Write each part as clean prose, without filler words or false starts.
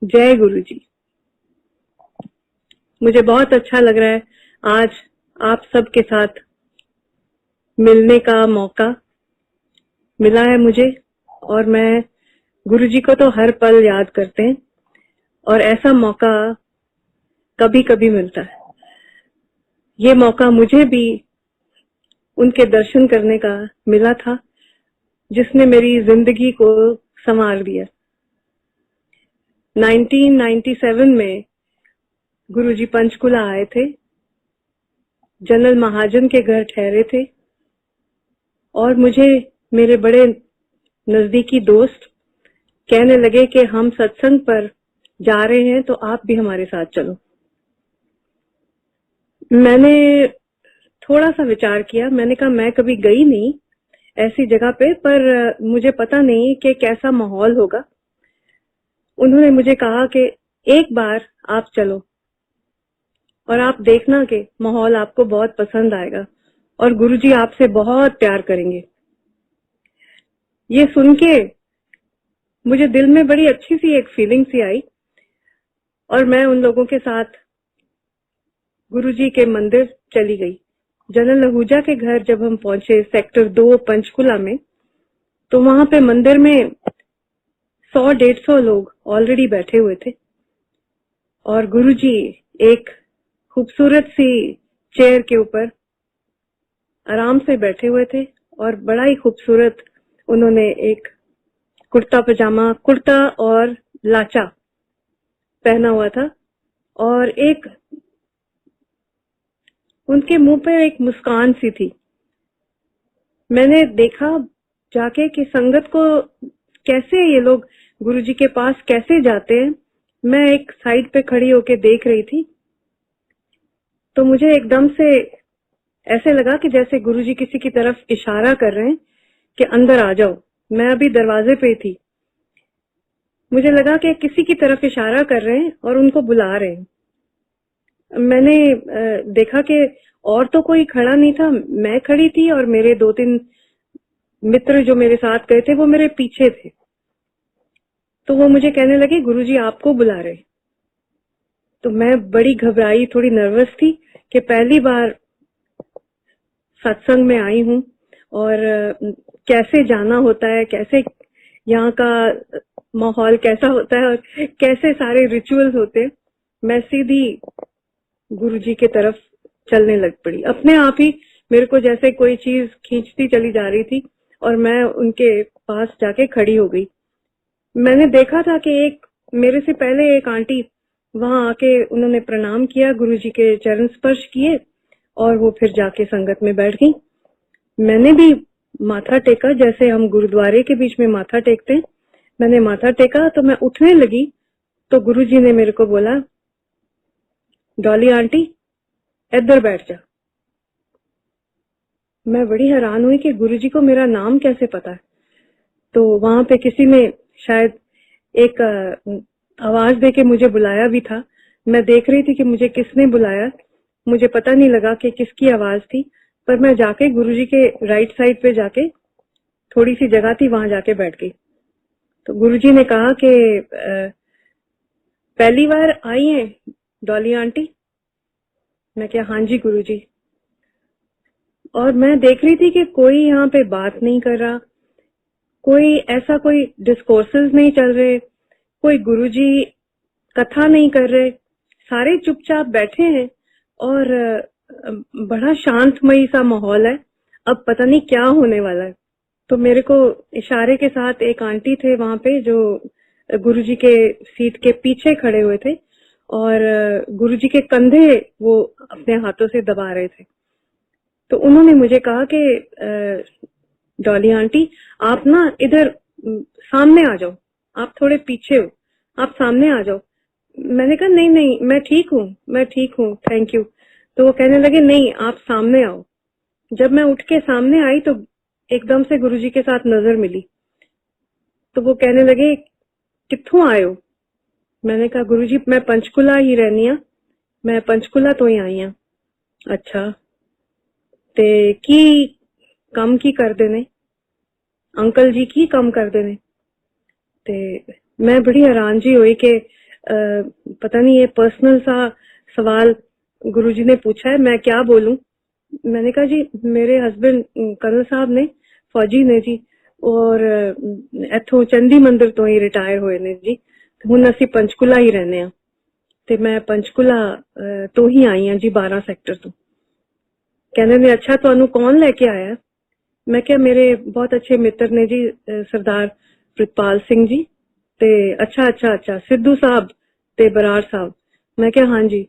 जय गुरु जी। मुझे बहुत अच्छा लग रहा है आज आप सबके साथ मिलने का मौका मिला है मुझे, और मैं गुरु जी को तो हर पल याद करते हैं और ऐसा मौका कभी कभी मिलता है। ये मौका मुझे भी उनके दर्शन करने का मिला था जिसने मेरी जिंदगी को संवार दिया। 1997 में गुरुजी पंचकुला आए थे, जनरल महाजन के घर ठहरे थे और मुझे मेरे बड़े नजदीकी दोस्त कहने लगे कि हम सत्संग पर जा रहे हैं तो आप भी हमारे साथ चलो। मैंने थोड़ा सा विचार किया, मैंने कहा मैं कभी गई नहीं ऐसी जगह पे, पर मुझे पता नहीं कि कैसा माहौल होगा। उन्होंने मुझे कहा कि एक बार आप चलो और आप देखना कि माहौल आपको बहुत पसंद आएगा और गुरुजी आपसे बहुत प्यार करेंगे। ये सुन के मुझे दिल में बड़ी अच्छी सी एक फीलिंग सी आई और मैं उन लोगों के साथ गुरुजी के मंदिर चली गई। जनरल आहूजा के घर जब हम पहुंचे सेक्टर 2 पंचकुला में, तो वहां पे मंदिर में 100-150 लोग ऑलरेडी बैठे हुए थे और गुरुजी एक खूबसूरत सी चेयर के ऊपर आराम से बैठे हुए थे और बड़ा ही खूबसूरत उन्होंने एक कुर्ता और लाचा पहना हुआ था और एक उनके मुंह पे एक मुस्कान सी थी। मैंने देखा जाके कि संगत को कैसे ये लोग गुरुजी के पास कैसे जाते हैं। मैं एक साइड पे खड़ी होके देख रही थी तो मुझे एकदम से ऐसे लगा कि जैसे गुरुजी किसी की तरफ इशारा कर रहे हैं कि अंदर आ जाओ। मैं अभी दरवाजे पे थी, मुझे लगा कि किसी की तरफ इशारा कर रहे हैं और उनको बुला रहे हैं। मैंने देखा कि और तो कोई खड़ा नहीं था, मैं खड़ी थी और मेरे 2-3 मित्र जो मेरे साथ गए थे वो मेरे पीछे थे। तो वो मुझे कहने लगे गुरुजी आपको बुला रहे। तो मैं बड़ी घबराई, थोड़ी नर्वस थी कि पहली बार सत्संग में आई हूँ और कैसे जाना होता है, कैसे यहाँ का माहौल कैसा होता है और कैसे सारे रिचुअल्स होते हैं। मैं सीधी गुरुजी के तरफ चलने लग पड़ी। अपने आप ही मेरे को जैसे कोई चीज खींचती चली जा रही थी और मैं उनके पास जाके खड़ी हो गई। मैंने देखा था कि एक मेरे से पहले एक आंटी वहां आके उन्होंने प्रणाम किया, गुरुजी के चरण स्पर्श किए और वो फिर जाके संगत में बैठ गई। मैंने भी माथा टेका जैसे हम गुरुद्वारे के बीच में माथा टेकते हैं। मैंने माथा टेका तो मैं उठने लगी तो गुरुजी ने मेरे को बोला, डॉली आंटी इधर बैठ जा। मैं बड़ी हैरान हुई कि गुरुजी को मेरा नाम कैसे पता है। तो वहां पे किसी ने शायद एक आवाज देके मुझे बुलाया भी था। मैं देख रही थी कि मुझे किसने बुलाया, मुझे पता नहीं लगा कि किसकी आवाज थी, पर मैं जाके गुरुजी के राइट साइड पे जाके थोड़ी सी जगह थी वहां जाके बैठ गई। तो गुरुजी ने कहा कि पहली बार आई हैं डॉली आंटी। मैं क्या, हाँ जी गुरुजी। और मैं देख रही थी कि कोई यहाँ पे बात नहीं कर रहा, कोई ऐसा कोई डिस्कोर्सेस नहीं चल रहे, कोई गुरुजी कथा नहीं कर रहे, सारे चुपचाप बैठे हैं और बड़ा शांतमयी सा माहौल है। अब पता नहीं क्या होने वाला है। तो मेरे को इशारे के साथ एक आंटी थे वहां पे जो गुरुजी के सीट के पीछे खड़े हुए थे और गुरुजी के कंधे वो अपने हाथों से दबा रहे थे। तो उन्होंने मुझे कहा कि डॉली आंटी आप ना इधर सामने आ जाओ, आप थोड़े पीछे हो, आप सामने आ जाओ। मैंने कहा नहीं नहीं मैं ठीक हूँ थैंक यू। तो वो कहने लगे नहीं आप सामने आओ। जब मैं उठ के सामने आई तो एकदम से गुरुजी के साथ नजर मिली। तो वो कहने लगे कित्थों आए हो। मैंने कहा गुरुजी मैं पंचकुला ही रहनी आ, मैं पंचकुला तो ही आई हूँ। अच्छा ते की कम की करदे ने अंकल जी, की कम करदे ने। ते मैं बड़ी हैरान जी हुई कि पता नहीं, ये पर्सनल सा सवाल गुरुजी ने पूछा है, मैं क्या बोलूं। मैंने कहा जी मेरे हस्बैंड कर्नल साहब ने, फौजी ने जी, और इथों चंडी मंदिर तो ही रिटायर होए ने जी, हुण असी पंचकुला ही रहने आ, ते मैं पंचकुला तो ही आई हां जी, 12 सैक्टर तो। कहने ने अच्छा तुहानू कौन लेके आया? मैं क्या, मेरे बहुत अच्छे मित्र ने जी, सरदार प्रितपाल सिंह जी, ते अच्छा सिद्धू साहब ते बराड़ साहब। मैं क्या हाँ जी।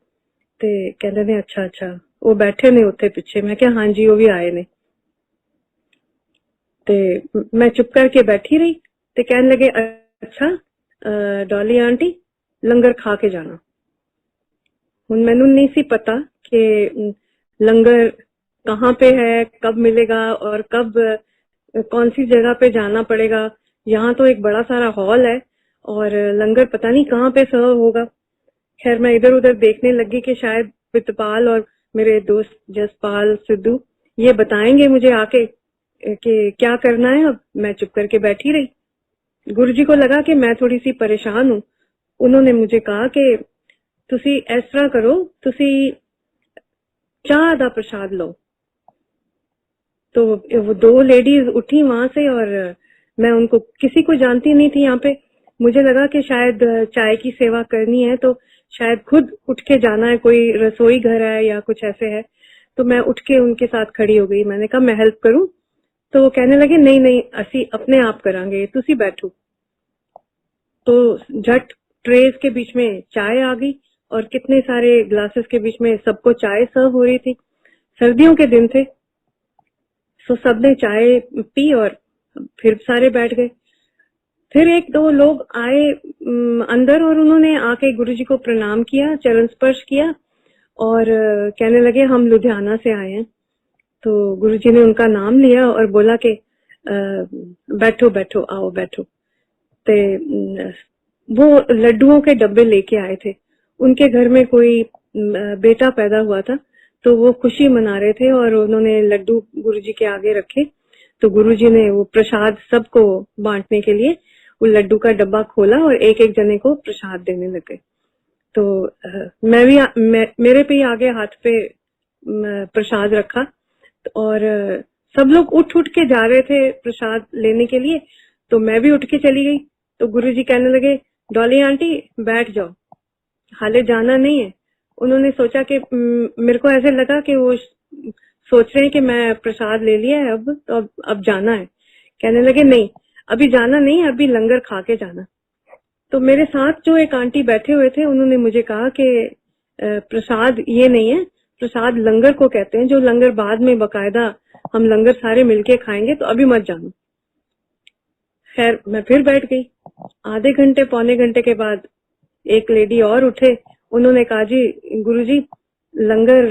ते कहते ने अच्छा वो बैठे ने उत्थे पिछे। मैं क्या हाँ जी वो भी आए ने। ते मैं चुप करके बैठी रही, ते कहने लगे अच्छा डॉली आंटी लंगर खा के जाना। हुण मैनू नहीं सी पता कि लंगर कहाँ पे है, कब मिलेगा और कब कौन सी जगह पे जाना पड़ेगा। यहाँ तो एक बड़ा सारा हॉल है और लंगर पता नहीं कहाँ पे सर्व होगा। खैर मैं इधर उधर देखने लगी कि शायद प्रितपाल और मेरे दोस्त जसपाल सिद्धू ये बताएंगे मुझे आके कि क्या करना है। अब मैं चुप करके बैठी रही। गुरुजी को लगा कि मैं थोड़ी सी परेशान हूँ। उन्होंने मुझे कहा कि तुसी इस तरह करो, तुसी चाह दा प्रसाद लो। तो वो 2 लेडीज उठी वहां से और मैं उनको किसी को जानती नहीं थी यहाँ पे। मुझे लगा कि शायद चाय की सेवा करनी है तो शायद खुद उठ के जाना है, कोई रसोई घर है या कुछ ऐसे है। तो मैं उठ के उनके साथ खड़ी हो गई। मैंने कहा मैं हेल्प करूं? तो वो कहने लगे नहीं नहीं असी अपने आप करांगे, तुसी बैठो। तो झट ट्रेस के बीच में चाय आ गई और कितने सारे ग्लासेस के बीच में सबको चाय सर्व हो रही थी। सर्दियों के दिन थे, तो सबने चाय पी और फिर सारे बैठ गए। फिर 1-2 लोग आए अंदर और उन्होंने आके गुरुजी को प्रणाम किया, चरण स्पर्श किया और कहने लगे हम लुधियाना से आए हैं। तो गुरुजी ने उनका नाम लिया और बोला कि बैठो बैठो आओ बैठो। ते वो लड्डुओं के डब्बे लेके आए थे। उनके घर में कोई बेटा पैदा हुआ था, तो वो खुशी मना रहे थे और उन्होंने लड्डू गुरुजी के आगे रखे। तो गुरुजी ने वो प्रसाद सबको बांटने के लिए वो लड्डू का डब्बा खोला और एक एक जने को प्रसाद देने लगे। तो मैं भी मेरे पे ही आगे हाथ पे प्रसाद रखा और सब लोग उठ उठ के जा रहे थे प्रसाद लेने के लिए। तो मैं भी उठ के चली गई। तो गुरुजी कहने लगे डॉली आंटी बैठ जाओ, हाले जाना नहीं है। उन्होंने सोचा कि मेरे को ऐसे लगा कि वो सोच रहे हैं कि मैं प्रसाद ले लिया है अब, तो अब जाना है। कहने लगे नहीं अभी जाना नहीं है, अभी लंगर खा के जाना। तो मेरे साथ जो एक आंटी बैठे हुए थे उन्होंने मुझे कहा कि प्रसाद ये नहीं है, प्रसाद लंगर को कहते हैं, जो लंगर बाद में बकायदा हम लंगर सारे मिलके खाएंगे, तो अभी मत जाना। खैर मैं फिर बैठ गई। आधे घंटे पौने घंटे के बाद एक लेडी और उठे। उन्होंने कहा जी गुरुजी लंगर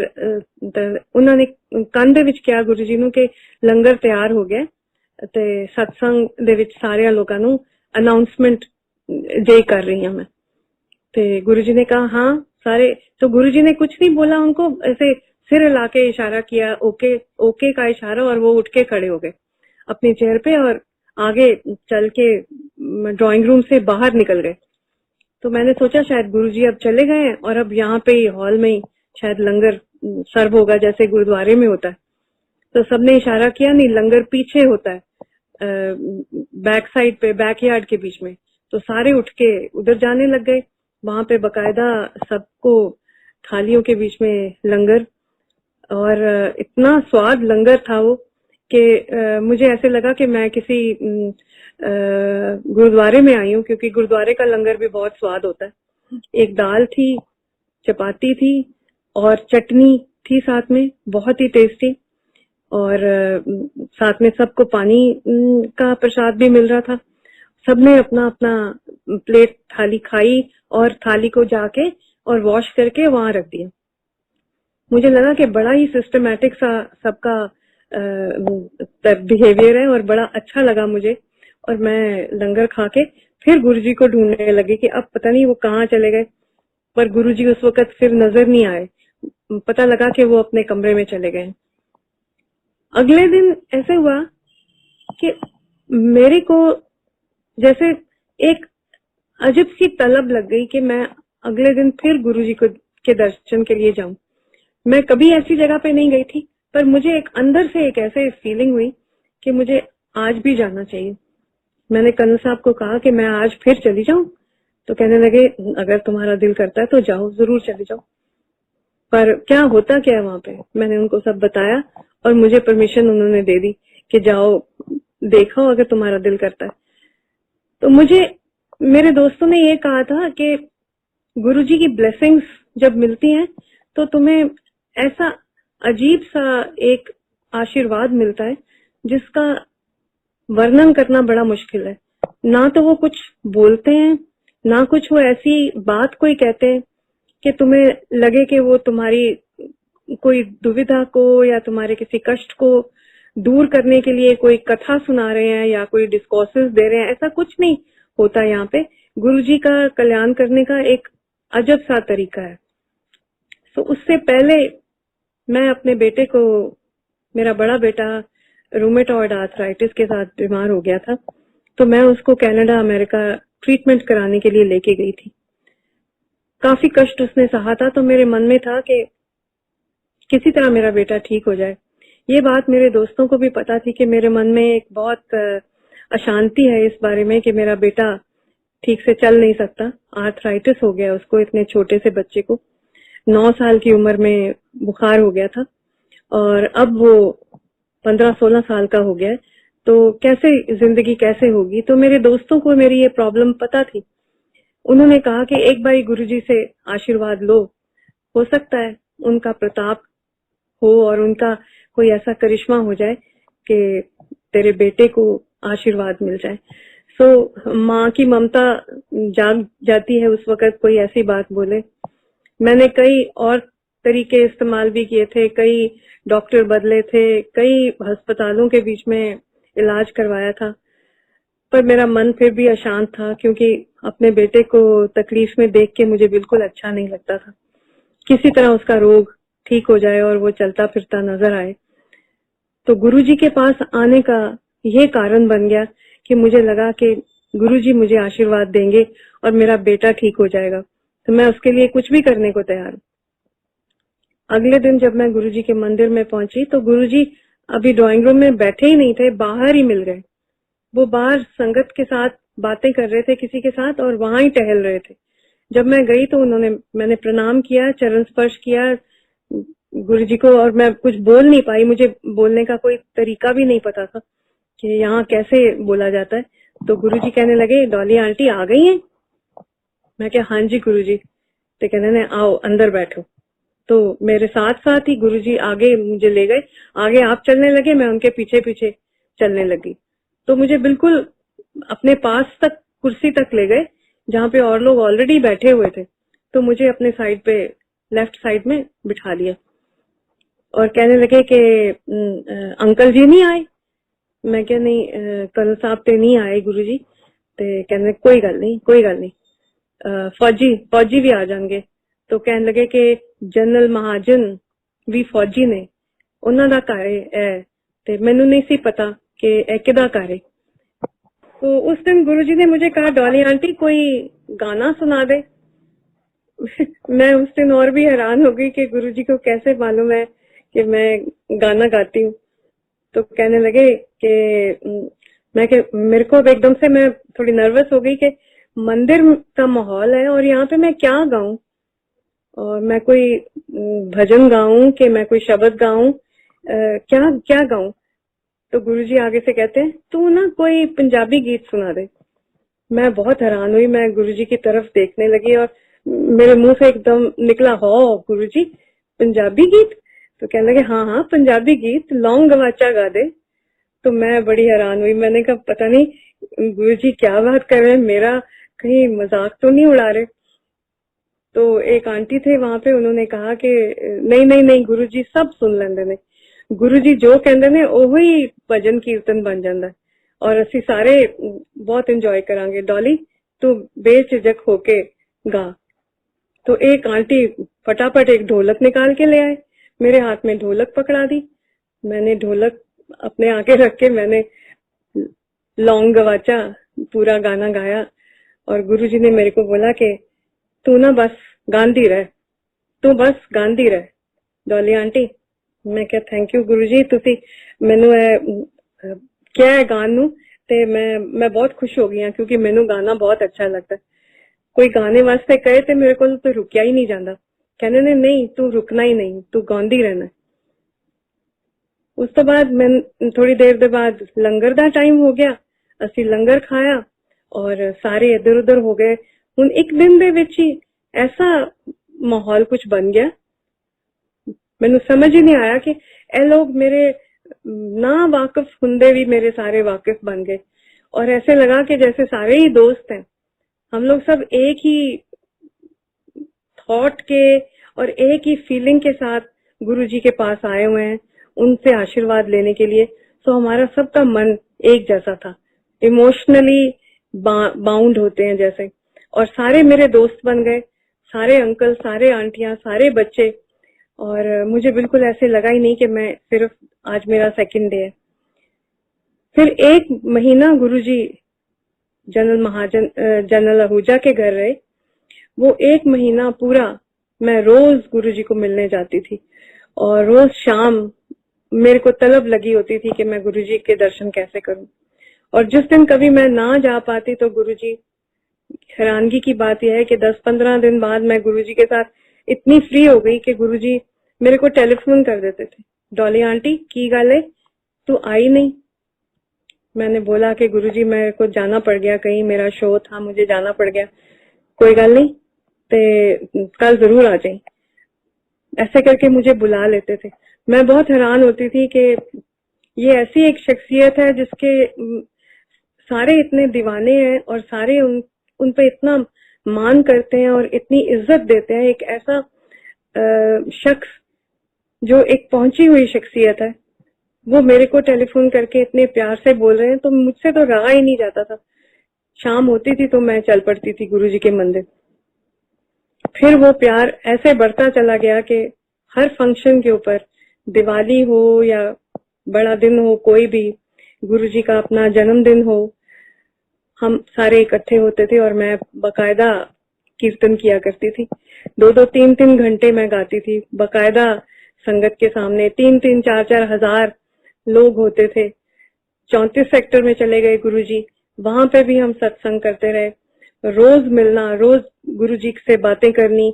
उन्होंने ਕੰਨ ਦੇ ਵਿੱਚ ਕਿਹਾ ਗੁਰੂ ਜੀ ਨੂੰ ਕਿ ਲੰਗਰ ਤਿਆਰ ਹੋ ਗਿਆ ਤੇ सत्संग ਦੇ ਵਿੱਚ ਸਾਰਿਆਂ ਲੋਕਾਂ ਨੂੰ अनाउंसमेंट जे कर रही हूं मैं। तो गुरुजी ने कहा हाँ सारे। तो गुरुजी ने कुछ नहीं बोला, उनको ऐसे सिर हिला के इशारा किया, ओके ओके का इशारा, और वो उठ के खड़े हो गए अपनी चेयर पे और आगे चल के ड्राइंग रूम से बाहर निकल गए। तो मैंने सोचा शायद गुरुजी अब चले गए हैं और अब यहाँ पे हॉल में ही शायद लंगर सर्व होगा जैसे गुरुद्वारे में होता है। तो सबने इशारा किया, नहीं लंगर पीछे होता है बैक साइड पे, बैकयार्ड के बीच में। तो सारे उठ के उधर जाने लग गए। वहां पे बकायदा सबको थालियों के बीच में लंगर, और इतना स्वाद लंगर था वो कि मुझे ऐसे लगा कि मैं किसी गुरुद्वारे में आई हूँ, क्योंकि गुरुद्वारे का लंगर भी बहुत स्वाद होता है। एक दाल थी, चपाती थी और चटनी थी साथ में, बहुत ही टेस्टी। और साथ में सबको पानी का प्रसाद भी मिल रहा था। सबने अपना अपना प्लेट थाली खाई और थाली को जाके और वॉश करके वहां रख दिया। मुझे लगा कि बड़ा ही सिस्टमैटिक सा सबका बिहेवियर है और बड़ा अच्छा लगा मुझे। और मैं लंगर खा के फिर गुरुजी को ढूंढने लगी कि अब पता नहीं वो कहाँ चले गए, पर गुरुजी उस वक्त फिर नजर नहीं आए। पता लगा कि वो अपने कमरे में चले गए। अगले दिन ऐसे हुआ कि मेरे को जैसे एक अजीब सी तलब लग गई कि मैं अगले दिन फिर गुरुजी को के दर्शन के लिए जाऊं। मैं कभी ऐसी जगह पे नहीं गई थी, पर मुझे एक अंदर से एक ऐसे फीलिंग हुई कि मुझे आज भी जाना चाहिए। मैंने कर्नल साहब को कहा कि मैं आज फिर चली जाऊं, तो कहने लगे अगर तुम्हारा दिल करता है तो जाओ, जरूर चले जाओ। पर क्या होता क्या है वहां पे, मैंने उनको सब बताया और मुझे परमिशन उन्होंने दे दी कि जाओ, देखो अगर तुम्हारा दिल करता है। तो मुझे मेरे दोस्तों ने ये कहा था कि गुरुजी की ब्लेसिंग्स जब मिलती हैं तो तुम्हें ऐसा अजीब सा एक आशीर्वाद मिलता है जिसका वर्णन करना बड़ा मुश्किल है। ना तो वो कुछ बोलते हैं, ना कुछ वो ऐसी बात कोई कहते हैं कि तुम्हें लगे कि वो तुम्हारी कोई दुविधा को या तुम्हारे किसी कष्ट को दूर करने के लिए कोई कथा सुना रहे हैं या कोई डिस्कोर्सेस दे रहे हैं। ऐसा कुछ नहीं होता यहाँ पे। गुरुजी का कल्याण करने का एक अजब सा तरीका है। तो उससे पहले मैं अपने बेटे को, मेरा बड़ा बेटा रूमेटॉइड आर्थराइटिस के साथ बीमार हो गया था, तो मैं उसको कनाडा अमेरिका ट्रीटमेंट कराने के लिए लेके गई थी। काफी कष्ट उसने सहा था, तो मेरे मन में था कि किसी तरह मेरा बेटा ठीक हो जाए। ये बात मेरे दोस्तों को भी पता थी कि मेरे मन में एक बहुत अशांति है इस बारे में कि मेरा बेटा ठीक से चल नहीं सकता, आर्थराइटिस हो गया उसको, इतने छोटे से बच्चे को 9 साल की उम्र में बुखार हो गया था और अब वो 15-16 साल का हो गया है, तो कैसे जिंदगी कैसे होगी। तो मेरे दोस्तों को मेरी ये प्रॉब्लम पता थी। उन्होंने कहा कि एक बार गुरुजी से आशीर्वाद लो, हो सकता है उनका प्रताप हो और उनका कोई ऐसा करिश्मा हो जाए कि तेरे बेटे को आशीर्वाद मिल जाए। सो माँ की ममता जाग जाती है उस वक्त कोई ऐसी बात बोले। मैंने कई और तरीके इस्तेमाल भी किए थे, कई डॉक्टर बदले थे, कई अस्पतालों के बीच में इलाज करवाया था, पर मेरा मन फिर भी अशांत था क्योंकि अपने बेटे को तकलीफ में देख के मुझे बिल्कुल अच्छा नहीं लगता था। किसी तरह उसका रोग ठीक हो जाए और वो चलता फिरता नजर आए। तो गुरुजी के पास आने का ये कारण बन गया कि मुझे लगा कि गुरुजी मुझे आशीर्वाद देंगे और मेरा बेटा ठीक हो जाएगा, तो मैं उसके लिए कुछ भी करने को तैयार हूँ। अगले दिन जब मैं गुरुजी के मंदिर में पहुंची तो गुरुजी अभी ड्राइंग रूम में बैठे ही नहीं थे, बाहर ही मिल गए। वो बाहर संगत के साथ बातें कर रहे थे किसी के साथ और वहां ही टहल रहे थे। जब मैं गई तो मैंने प्रणाम किया, चरण स्पर्श किया गुरुजी को, और मैं कुछ बोल नहीं पाई, मुझे बोलने का कोई तरीका भी नहीं पता था कि यहाँ कैसे बोला जाता है। तो गुरुजी कहने लगे, डॉली आंटी आ गई हैं? मैं क्या, हाँ जी गुरुजी। तो कहने ने, आओ अंदर बैठो। तो मेरे साथ साथ ही गुरुजी आगे मुझे ले गए, आगे आप चलने लगे, मैं उनके पीछे पीछे चलने लगी। तो मुझे बिल्कुल अपने पास तक कुर्सी तक ले गए जहाँ पे और लोग ऑलरेडी बैठे हुए थे। तो मुझे अपने साइड पे लेफ्ट साइड में बिठा लिया और कहने लगे कि अंकल जी नहीं आए? मैं क्या, नहीं कर्नल साहब ते नहीं आए गुरुजी। ते कहने कोई गल नहीं, कोई गल नहीं, फौजी भी आ जाएंगे। तो कहने लगे कि जनरल महाजन भी फौजी ने, उन्हां दा घर है ते मैनू नहीं सी पता कि ए किदा घर है। तो उस दिन गुरुजी ने मुझे कहा, डॉली आंटी कोई गाना सुना दे। मैं उस दिन और भी हैरान हो गई कि गुरुजी को कैसे मालूम है कि मैं गाना गाती हूँ। तो कहने लगे कि मेरे को अब एकदम से मैं थोड़ी नर्वस हो गई कि मंदिर का माहौल है और यहाँ पे मैं क्या गाऊं, और मैं कोई भजन गाऊं कि मैं कोई शब्द गाऊं, क्या क्या गाऊं। तो गुरुजी आगे से कहते हैं, तू ना कोई पंजाबी गीत सुना दे। मैं बहुत हैरान हुई, मैं गुरुजी की तरफ देखने लगी और मेरे मुंह से एकदम निकला, हो गुरुजी पंजाबी गीत? तो कहने लगे, हाँ हाँ पंजाबी गीत, लौंग गवाचा गा दे। तो मैं बड़ी हैरान हुई, मैंने कहा पता नहीं गुरुजी क्या बात कर रहे हैं, मेरा कहीं मजाक तो नहीं उड़ा रहे। तो एक आंटी थे वहां पे, उन्होंने कहा कि नहीं नहीं नहीं गुरुजी सब सुन लेंदे ने, गुरुजी जो कहंदे ने ओही भजन कीर्तन बन जांदा और ਅਸੀਂ सारे बहुत एंजॉय करांगे, डॉली तू बेझिझक होके गा। तो एक आंटी फटाफट एक ढोलक निकाल के ले आए, मेरे हाथ में ढोलक पकड़ा दी। मैंने ढोलक अपने आगे रख के मैंने लौंग गवाचा पूरा गाना गाया और गुरुजी ने मेरे को बोला कि तू ना बस गांधी रह, तू बस गांधी रह डॉली आंटी। मैं क्या थैंक यू गुरुजी, तुसी मैनू क्या है गान नू ते मैं बहुत खुश हो गई हाँ, क्योंकि मैनू गाना बहुत अच्छा लगता है। कोई गाने वास्ते कहे ते मेरे को तो रुकिया ही नहीं जाता, कहने ने नहीं तू रुकना ही नहीं, तू गांधी रहना है। उस तो बाद मैं थोड़ी देर दे बाद लंगर दा टाइम हो गया, असी लंगर खाया और सारे इधर उधर हो गए। हुण एक दिन दे विच ही ऐसा माहौल कुछ बन गया, मैनू समझ ही नहीं आया कि ए लोग मेरे ना वाकिफ हुंदे भी मेरे सारे वाकिफ बन गए। और ऐसे लगा कि जैसे सारे ही दोस्त हैं, हम लोग सब एक ही थॉट के और एक ही फीलिंग के साथ गुरुजी के पास आए हुए हैं उनसे आशीर्वाद लेने के लिए। तो हमारा सबका मन एक जैसा था, इमोशनली बाउंड होते हैं जैसे। और सारे मेरे दोस्त बन गए, सारे अंकल, सारे आंटियां, सारे बच्चे। और मुझे बिल्कुल ऐसे लगा ही नहीं कि मैं सिर्फ आज मेरा सेकंड डे है। फिर एक महीना गुरुजी जनरल आहूजा के घर रहे। वो एक महीना पूरा मैं रोज गुरुजी को मिलने जाती थी और रोज शाम मेरे को तलब लगी होती थी कि मैं गुरुजी के दर्शन कैसे करूं। और जिस दिन कभी मैं ना जा पाती तो गुरुजी, हैरानगी की बात यह है कि 10-15 दिन बाद मैं गुरुजी के साथ इतनी फ्री हो गई कि गुरुजी मेरे को टेलीफोन कर देते थे, डॉली आंटी की गल है तू आई नहीं। मैंने बोला कि गुरुजी मेरे को जाना पड़ गया, कहीं मेरा शो था, मुझे जाना पड़ गया, कोई गल नहीं ते कल जरूर आ जाए। ऐसे करके मुझे बुला लेते थे। मैं बहुत हैरान होती थी कि ये ऐसी एक शख्सियत है जिसके सारे इतने दीवाने हैं और सारे उन पे इतना मान करते हैं और इतनी इज्जत देते हैं। एक ऐसा शख्स जो एक पहुंची हुई शख्सियत है, वो मेरे को टेलीफोन करके इतने प्यार से बोल रहे हैं, तो मुझसे तो रहा ही नहीं जाता था। शाम होती थी तो मैं चल पड़ती थी गुरुजी के मंदिर। फिर वो प्यार ऐसे बढ़ता चला गया कि हर फंक्शन के ऊपर, दिवाली हो या बड़ा दिन हो, कोई भी गुरुजी का अपना जन्मदिन हो, हम सारे इकट्ठे होते थे और मैं बकायदा कीर्तन किया करती थी। 2-2, 3-3 घंटे मैं गाती थी बकायदा संगत के सामने। 3-3, 4-4 हजार लोग होते थे। 34 सेक्टर में चले गए गुरुजी, वहां पे भी हम सत्संग करते रहे। रोज मिलना, रोज गुरुजी से बातें करनी,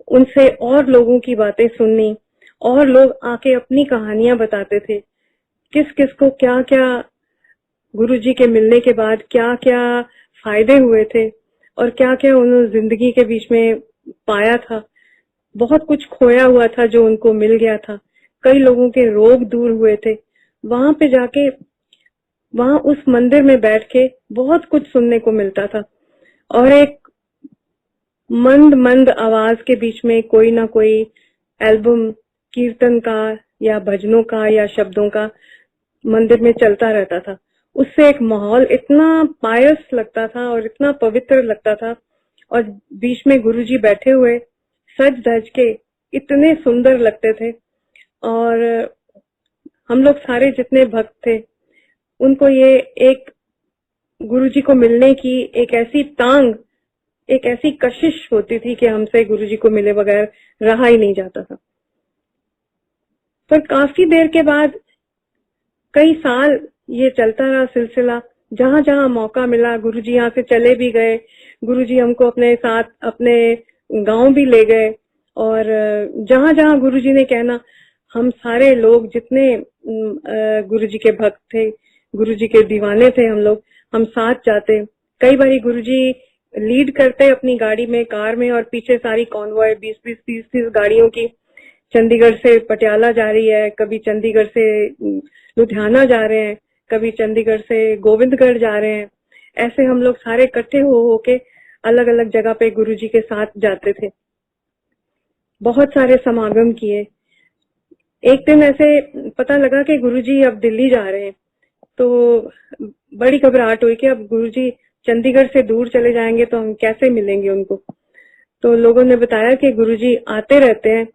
उनसे और लोगों की बातें सुननी, और लोग आके अपनी कहानियां बताते थे, किस किस को क्या क्या गुरुजी के मिलने के बाद क्या क्या फायदे हुए थे और क्या क्या उन्होंने जिंदगी के बीच में पाया था। बहुत कुछ खोया हुआ था जो उनको मिल गया था। कई लोगों के रोग दूर हुए थे। वहां पे जाके, वहां उस मंदिर में बैठ के बहुत कुछ सुनने को मिलता था। और एक मंद मंद आवाज के बीच में कोई ना कोई एल्बम कीर्तन का या भजनों का या शब्दों का मंदिर में चलता रहता था। उससे एक माहौल इतना पायस लगता था और इतना पवित्र लगता था। और बीच में गुरुजी बैठे हुए सज धज के इतने सुंदर लगते थे। और हम लोग सारे जितने भक्त थे, उनको ये एक गुरुजी को मिलने की एक ऐसी तांग, एक ऐसी कशिश होती थी कि हमसे गुरुजी को मिले बगैर रहा ही नहीं जाता था। पर काफी देर के बाद, कई साल ये चलता रहा सिलसिला। जहां जहां मौका मिला गुरुजी यहाँ से चले भी गए। गुरुजी हमको अपने साथ अपने गांव भी ले गए। और जहां जहां गुरुजी ने कहना, हम सारे लोग जितने गुरुजी के भक्त थे, गुरुजी के दीवाने थे, हम साथ जाते। कई बारी गुरुजी लीड करते अपनी गाड़ी में, कार में, और पीछे सारी कॉन्वॉय 20-20, 30-30 गाड़ियों की चंडीगढ़ से पटियाला जा रही है, कभी चंडीगढ़ से लुधियाना जा रहे हैं, कभी चंडीगढ़ से गोविंदगढ़ जा रहे हैं। ऐसे हम लोग सारे इकट्ठे हो के अलग अलग जगह पे गुरुजी के साथ जाते थे। बहुत सारे समागम किए। एक दिन ऐसे पता लगा कि गुरुजी अब दिल्ली जा रहे हैं, तो बड़ी घबराहट हुई कि अब गुरुजी चंडीगढ़ से दूर चले जाएंगे तो हम कैसे मिलेंगे उनको। तो लोगों ने बताया कि गुरुजी आते रहते हैं,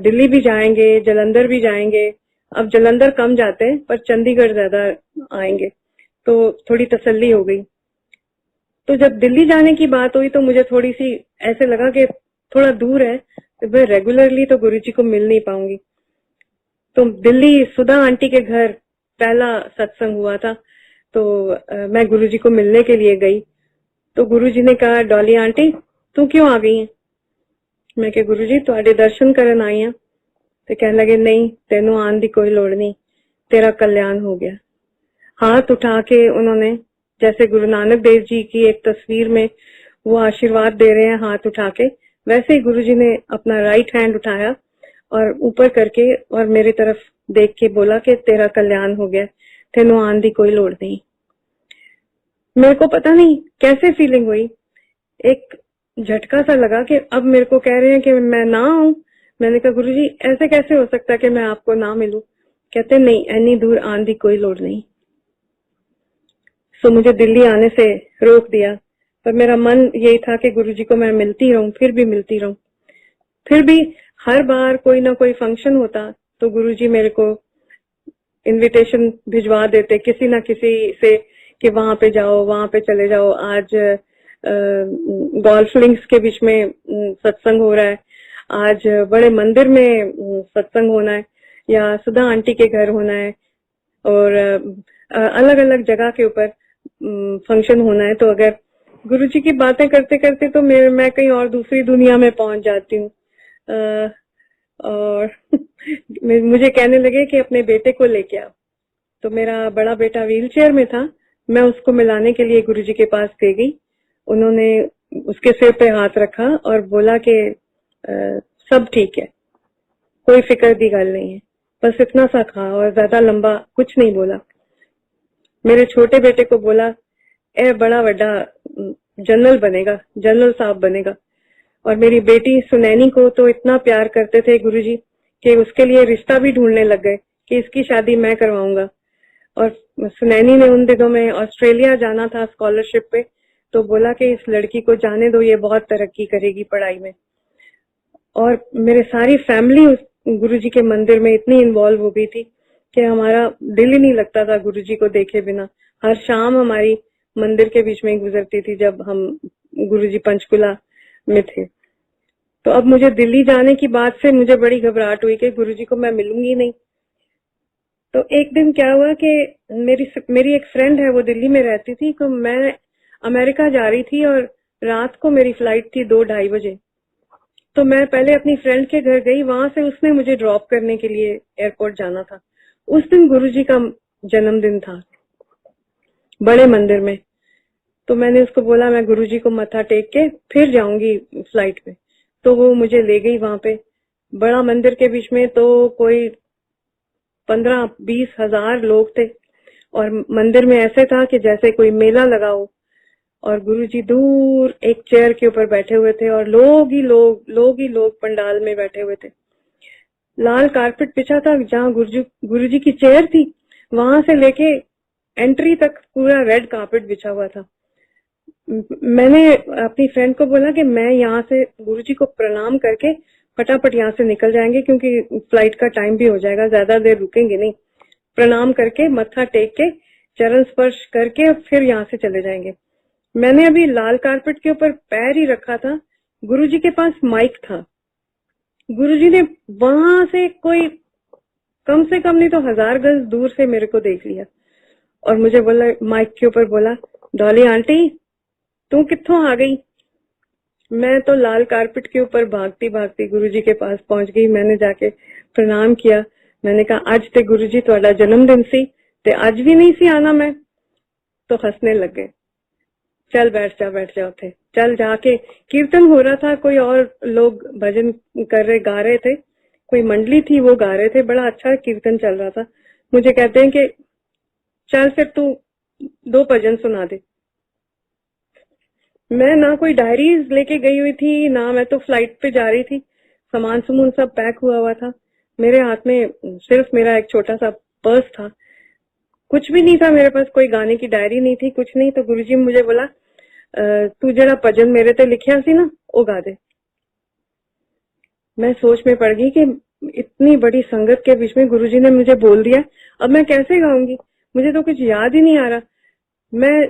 दिल्ली भी जाएंगे, जालंधर भी जाएंगे। अब जालंधर कम जाते हैं पर चंडीगढ़ ज्यादा आएंगे। तो थोड़ी तसल्ली हो गई। तो जब दिल्ली जाने की बात हुई तो मुझे थोड़ी सी ऐसे लगा कि थोड़ा दूर है, तो मैं रेगुलरली तो गुरुजी को मिल नहीं पाऊंगी। तो दिल्ली सुधा आंटी के घर पहला सत्संग हुआ था, तो मैं गुरुजी को मिलने के लिए गई। तो गुरुजी ने कहा, डॉली आंटी तू क्यों आ गई है? मैं कहा, गुरुजी तुहाडे दर्शन करन आई हां। तो कहने लगे, नहीं तेनों आने की कोई लोड़ नहीं, तेरा कल्याण हो गया। हाथ उठा के उन्होंने, जैसे गुरु नानक देव जी की एक तस्वीर में वो आशीर्वाद दे रहे हैं हाथ उठा के, वैसे ही गुरुजी ने अपना राइट हैंड उठाया और ऊपर करके और मेरी तरफ देख के बोला कि तेरा कल्याण हो गया, तेनों आने की कोई लोड़ नहीं। मेरे को पता नहीं कैसे फीलिंग हुई, एक झटका सा लगा कि अब मेरे को कह रहे हैं कि मैं ना आऊं। मैंने कहा, गुरुजी ऐसे कैसे हो सकता है कि मैं आपको ना मिलूं? कहते नहीं, इतनी दूर आने की कोई लोड़ नहीं। सो मुझे दिल्ली आने से रोक दिया, पर मेरा मन यही था कि गुरुजी को मैं मिलती रहूं, फिर भी मिलती रहूं। फिर भी हर बार कोई ना कोई फंक्शन होता तो गुरुजी मेरे को इनविटेशन भिजवा देते किसी ना किसी से कि वहां पे जाओ, वहां पे चले जाओ, आज गोल्फ लिंक्स के बीच में सत्संग हो रहा है, आज बड़े मंदिर में सत्संग होना है, या सुधा आंटी के घर होना है, और अलग अलग जगह के ऊपर फंक्शन होना है। तो अगर गुरुजी की बातें करते करते तो मैं कहीं और दूसरी दुनिया में पहुंच जाती हूँ। और मुझे कहने लगे कि अपने बेटे को लेके आओ। तो मेरा बड़ा बेटा व्हीलचेयर में था, मैं उसको मिलाने के लिए गुरुजी के पास दे गई। उन्होंने उसके सिर पे हाथ रखा और बोला कि सब ठीक है, कोई फिक्र की गल नहीं है, बस इतना सा खा, और ज्यादा लंबा कुछ नहीं बोला। मेरे छोटे बेटे को बोला, ए बड़ा बड़ा जनरल बनेगा, जनरल साहब बनेगा। और मेरी बेटी सुनैनी को तो इतना प्यार करते थे गुरुजी कि उसके लिए रिश्ता भी ढूंढने लग गए कि इसकी शादी मैं करवाऊंगा। और सुनैनी ने उन दिनों में ऑस्ट्रेलिया जाना था स्कॉलरशिप पे, तो बोला कि इस लड़की को जाने दो, ये बहुत तरक्की करेगी पढ़ाई में। और मेरे सारी फैमिली उस गुरुजी के मंदिर में इतनी इन्वॉल्व हो गई थी कि हमारा दिल ही नहीं लगता था गुरुजी को देखे बिना। हर शाम हमारी मंदिर के बीच में गुजरती थी जब हम गुरुजी पंचकुला में थे। तो अब मुझे दिल्ली जाने की बात से मुझे बड़ी घबराहट हुई कि गुरुजी को मैं मिलूंगी नहीं। तो एक दिन क्या हुआ कि मेरी एक फ्रेंड है, वो दिल्ली में रहती थी, तो मैं अमेरिका जा रही थी और रात को मेरी फ्लाइट थी 2-2:30 बजे। तो मैं पहले अपनी फ्रेंड के घर गई, वहां से उसने मुझे ड्रॉप करने के लिए एयरपोर्ट जाना था। उस दिन गुरुजी का जन्मदिन था बड़े मंदिर में। तो मैंने उसको बोला मैं गुरुजी को मत्था टेक के फिर जाऊंगी फ्लाइट में। तो वो मुझे ले गई वहां पे बड़ा मंदिर के बीच में, तो कोई 15-20 हजार लोग थे, और मंदिर में ऐसे था कि जैसे कोई मेला लगा हो, और गुरुजी दूर एक चेयर के ऊपर बैठे हुए थे और लोग ही लोग पंडाल में बैठे हुए थे। लाल कारपेट बिछा था, जहाँ गुरुजी की चेयर थी वहां से लेके एंट्री तक पूरा रेड कारपेट बिछा हुआ था। मैंने अपनी फ्रेंड को बोला कि मैं यहाँ से गुरुजी को प्रणाम करके फटाफट यहाँ से निकल जाएंगे, क्योंकि फ्लाइट का टाइम भी हो जाएगा, ज्यादा देर रुकेंगे नहीं। प्रणाम करके मत्था टेक के चरण स्पर्श करके फिर यहाँ से चले जाएंगे। मैंने अभी लाल कारपेट के ऊपर पैर ही रखा था, गुरुजी के पास माइक था। गुरुजी ने वहां से कोई कम से कम नहीं तो 1000 गज दूर से मेरे को देख लिया और मुझे बोला, माइक के ऊपर बोला, डॉली आंटी तू कित्थों आ गई? मैं तो लाल कारपेट के ऊपर भागती भागती गुरुजी के पास पहुंच गई। मैंने जाके प्रणाम किया। मैंने कहा, आज ते गुरुजी तुहाडा जन्मदिन सी ते आज भी नहीं सी आना मैं? तो हंसने लग गए। चल बैठ जा उठे, चल जाके कीर्तन हो रहा था, कोई और लोग भजन कर रहे, गा रहे थे, कोई मंडली थी वो गा रहे थे, बड़ा अच्छा कीर्तन चल रहा था। मुझे कहते हैं कि चल फिर तू 2 भजन सुना दे। मैं ना कोई डायरीज लेके गई हुई थी, ना मैं तो फ्लाइट पे जा रही थी, सामान सुमून सब पैक हुआ था। मेरे हाथ में सिर्फ मेरा एक छोटा सा पर्स था, कुछ भी नहीं था मेरे पास, कोई गाने की डायरी नहीं थी, कुछ नहीं। तो गुरुजी मुझे बोला, तू जरा भजन मेरे ते लिखिया सी ना वो गा दे। मैं सोच में पड़ गई कि इतनी बड़ी संगत के बीच में गुरुजी ने मुझे बोल दिया, अब मैं कैसे गाऊंगी? मुझे तो कुछ याद ही नहीं आ रहा। मैं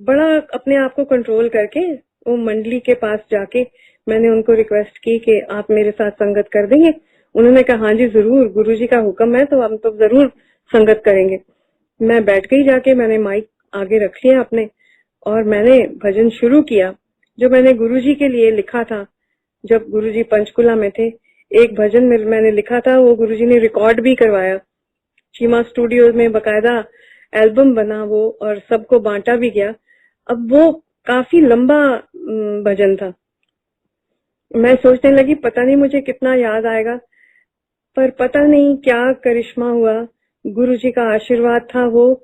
बड़ा अपने आप को कंट्रोल करके वो मंडली के पास जाके मैंने उनको रिक्वेस्ट की कि आप मेरे साथ संगत कर देंगे। उन्होंने कहा हाँ जी जरूर, गुरुजी का हुक्म है तो हम तो जरूर संगत करेंगे। मैं बैठ गई जाके, मैंने माइक आगे रख लिया अपने और मैंने भजन शुरू किया जो मैंने गुरुजी के लिए लिखा था। जब गुरुजी पंचकुला में थे, एक भजन मैंने लिखा था, वो गुरुजी ने रिकॉर्ड भी करवाया चीमा स्टूडियो में, बकायदा एल्बम बना वो और सबको बांटा भी गया। अब वो काफी लंबा भजन था। मैं सोचने लगी पता नहीं मुझे कितना याद आएगा, पर पता नहीं क्या करिश्मा हुआ, गुरुजी का आशीर्वाद था वो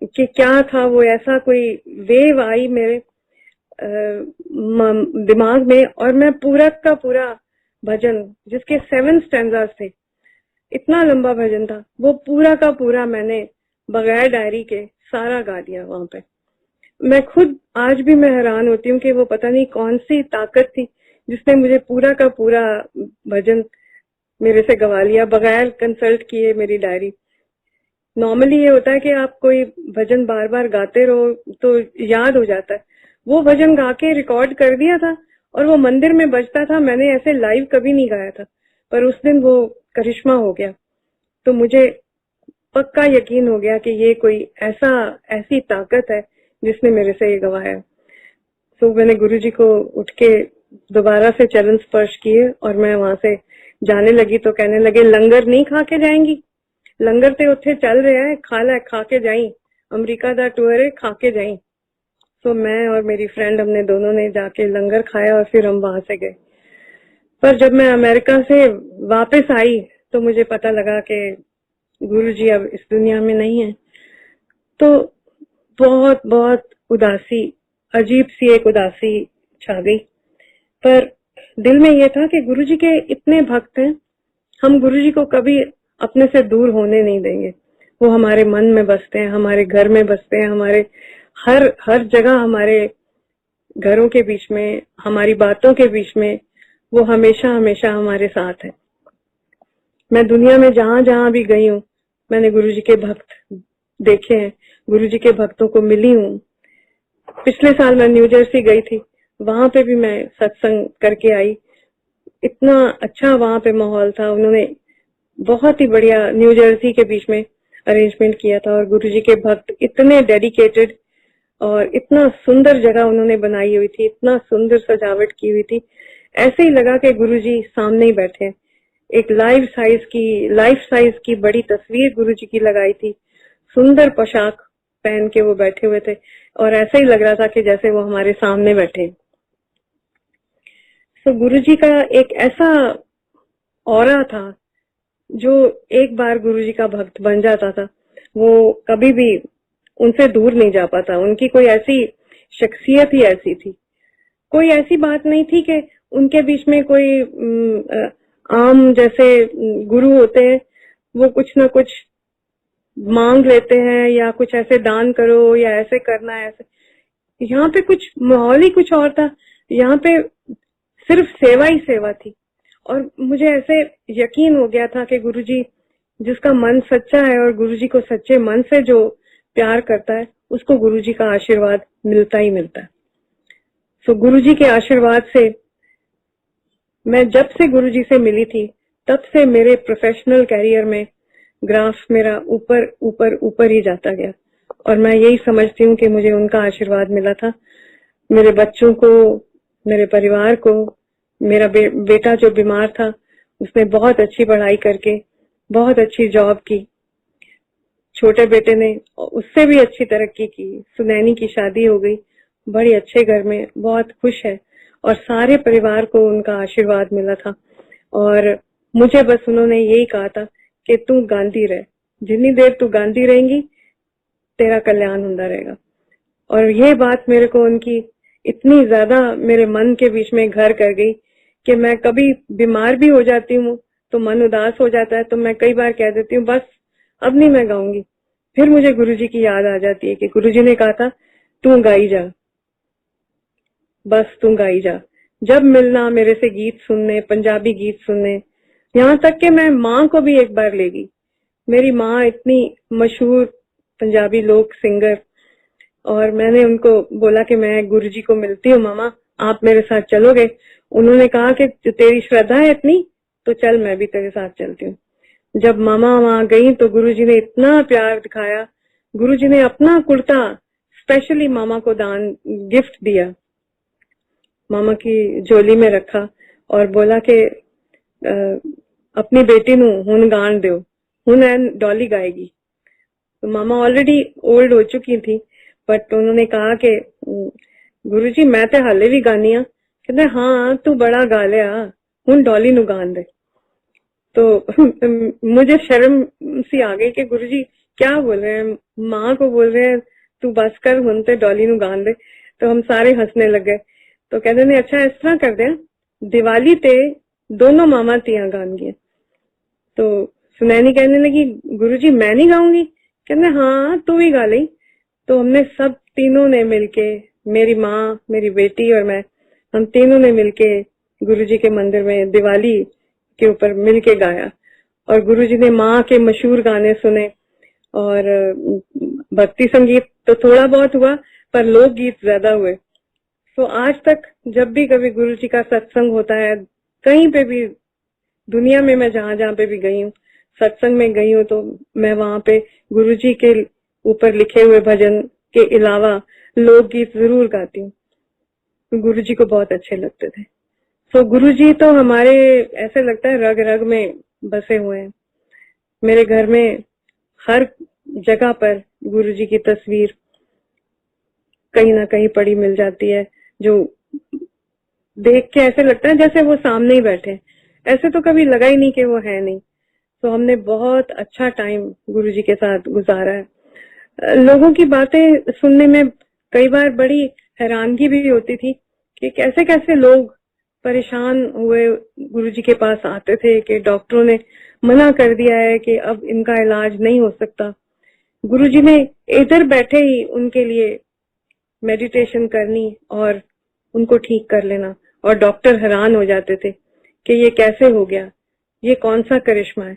कि क्या था वो, ऐसा कोई वेव आई मेरे दिमाग में और मैं पूरा का पूरा भजन, जिसके 7 स्टैंजास थे, इतना लंबा भजन था, वो पूरा का पूरा मैंने बगैर डायरी के सारा गा दिया वहां पे। मैं खुद आज भी मैं हैरान होती हूँ कि वो पता नहीं कौन सी ताकत थी जिसने मुझे पूरा का पूरा भजन मेरे से गवा लिया बगैर कंसल्ट किए मेरी डायरी। नॉर्मली ये होता है कि आप कोई भजन बार बार गाते रहो तो याद हो जाता है। वो भजन गा के रिकॉर्ड कर दिया था और वो मंदिर में बजता था। मैंने ऐसे लाइव कभी नहीं गाया था, पर उस दिन वो करिश्मा हो गया तो मुझे पक्का यकीन हो गया कि ये कोई ऐसी ताकत है जिसने मेरे से ये गवाया। तो मैंने गुरुजी को उठ के दोबारा से चरण स्पर्श किए और मैं वहां से जाने लगी तो कहने लगे लंगर नहीं खा के जाएंगी? लंगर ते उत्थे चल रहा है, खा के जाई, अमेरिका दा टूर है, खा के जाई। तो मैं और मेरी फ्रेंड हमने दोनों ने जाके लंगर खाया और फिर हम वहां से गए। पर जब मैं अमेरिका से वापस आई तो मुझे पता लगा कि गुरुजी अब इस दुनिया में नहीं है। तो बहुत बहुत उदासी, अजीब सी एक उदासी छा गई। पर दिल में ये था कि गुरुजी के इतने भक्त हैं, हम गुरुजी को कभी अपने से दूर होने नहीं देंगे। वो हमारे मन में बसते हैं, हमारे घर में बसते हैं, हमारे हर जगह, हमारे घरों के बीच में, हमारी बातों के बीच में वो हमेशा हमेशा हमारे साथ है। मैं दुनिया में जहां जहां भी गई हूँ मैंने गुरुजी के भक्त देखे हैं, गुरुजी के भक्तों को मिली हूँ। पिछले साल मैं न्यू जर्सी गई थी, वहां पे भी मैं सत्संग करके आई। इतना अच्छा वहां पे माहौल था, उन्होंने बहुत ही बढ़िया न्यू जर्सी के बीच में अरेंजमेंट किया था और गुरुजी के भक्त इतने डेडिकेटेड और इतना सुंदर जगह उन्होंने बनाई हुई थी, इतना सुंदर सजावट की हुई थी, ऐसे ही लगा कि गुरुजी सामने ही बैठे हैं। एक लाइफ साइज की बड़ी तस्वीर गुरुजी की लगाई थी, सुंदर पोशाक पहन के वो बैठे हुए थे और ऐसे ही लग रहा था कि जैसे वो हमारे सामने बैठे। तो गुरुजी का एक ऐसा ऑरा था, जो एक बार गुरुजी का भक्त बन जाता था वो कभी भी उनसे दूर नहीं जा पाता। उनकी कोई ऐसी शख्सियत ही ऐसी थी, कोई ऐसी बात नहीं थी कि उनके बीच में कोई आम जैसे गुरु होते हैं वो कुछ ना कुछ मांग लेते हैं या कुछ ऐसे दान करो या ऐसे करना है ऐसे। यहाँ पे कुछ माहौल ही कुछ और था, यहाँ पे सिर्फ सेवा ही सेवा थी। और मुझे ऐसे यकीन हो गया था कि गुरुजी, जिसका मन सच्चा है और गुरुजी को सच्चे मन से जो प्यार करता है उसको गुरुजी का आशीर्वाद मिलता ही मिलता है। सो गुरुजी के आशीर्वाद से मैं जब से गुरुजी से मिली थी तब से मेरे प्रोफेशनल कैरियर में ग्राफ मेरा ऊपर ऊपर ऊपर ही जाता गया और मैं यही समझती हूँ कि मुझे उनका आशीर्वाद मिला था। मेरे बच्चों को, मेरे परिवार को, मेरा बेटा जो बीमार था उसने बहुत अच्छी पढ़ाई करके बहुत अच्छी जॉब की, छोटे बेटे ने उससे भी अच्छी तरक्की की, सुनैनी की शादी हो गई, बड़े अच्छे घर में, बहुत खुश है और सारे परिवार को उनका आशीर्वाद मिला था। और मुझे बस उन्होंने यही कहा था कि तू गांधी रह, जितनी देर तू गांधी रहेंगी तेरा कल्याण होता रहेगा। और ये बात मेरे को उनकी इतनी ज्यादा मेरे मन के बीच में घर कर गई कि मैं कभी बीमार भी हो जाती हूँ तो मन उदास हो जाता है तो मैं कई बार कह देती हूँ बस अब नहीं मैं गाऊंगी। फिर मुझे गुरुजी की याद आ जाती है कि गुरुजी ने कहा था तू गाई जा, बस तू गाई जा। जब मिलना मेरे से गीत सुनने, पंजाबी गीत सुनने, यहाँ तक कि मैं माँ को भी एक बार ले गई। मेरी माँ इतनी मशहूर पंजाबी लोक सिंगर, और मैंने उनको बोला कि मैं गुरुजी को मिलती हूँ मामा, आप मेरे साथ चलोगे? उन्होंने कहा कि तेरी श्रद्धा है इतनी तो चल, मैं भी तेरे साथ चलती हूँ। जब मामा वहां गई तो गुरुजी ने इतना प्यार दिखाया। गुरुजी ने अपना कुर्ता स्पेशली मामा को दान गिफ्ट दिया, मामा की झोली में रखा और बोला कि अपनी बेटी नू हुन गान दो, हुन एन डॉली गाएगी। तो मामा ऑलरेडी ओल्ड हो चुकी थी, बट उन्होंने कहा कि गुरुजी मैं तो हाले भी गानी आ। कहते हाँ तू बड़ा गा लिया, हुन डॉली नू गान दे। तो मुझे शर्म सी आ गई कि गुरुजी क्या बोल रहे हैं, माँ को बोल रहे हैं तू बस कर, हुन ते डॉली नू गान दे। तो हम सारे हंसने लग गए। तो कहते ने अच्छा इस तरह कर दे, दिवाली ते दोनों मामा तिया गानगी। तो सुनैनी कहने लगी गुरुजी मैं नहीं गाऊंगी? कहते हाँ तू ही गा ली। तो हमने सब तीनों ने मिलके, मेरी माँ, मेरी बेटी और मैं, हम तीनों ने मिलके गुरुजी के मंदिर में दिवाली के ऊपर मिलके गाया। और गुरुजी ने माँ के मशहूर गाने सुने और भक्ति संगीत तो थोड़ा बहुत हुआ पर लोक गीत ज्यादा हुए। तो आज तक जब भी कभी गुरुजी का सत्संग होता है, कहीं पे भी दुनिया में मैं जहां जहां पे भी गई हूँ, सत्संग में गई हूँ, तो मैं वहां पे गुरुजी के ऊपर लिखे हुए भजन के अलावा लोकगीत जरूर गाती हूँ। गुरुजी को बहुत अच्छे लगते थे। तो गुरुजी तो हमारे ऐसे लगता है रग रग में बसे हुए हैं। मेरे घर में हर जगह पर गुरुजी की तस्वीर कहीं ना कहीं पड़ी मिल जाती है, जो देख के ऐसे लगता है जैसे वो सामने ही बैठे। ऐसे तो कभी लगा ही नहीं कि वो है नहीं। तो हमने बहुत अच्छा टाइम गुरुजी के साथ गुजारा है। लोगों की बातें सुनने में कई बार बड़ी हैरानगी भी होती थी कि कैसे कैसे लोग परेशान हुए गुरुजी के पास आते थे कि डॉक्टरों ने मना कर दिया है कि अब इनका इलाज नहीं हो सकता। गुरुजी ने इधर बैठे ही उनके लिए मेडिटेशन करनी और उनको ठीक कर लेना, और डॉक्टर हैरान हो जाते थे कि ये कैसे हो गया, ये कौन सा करिश्मा है,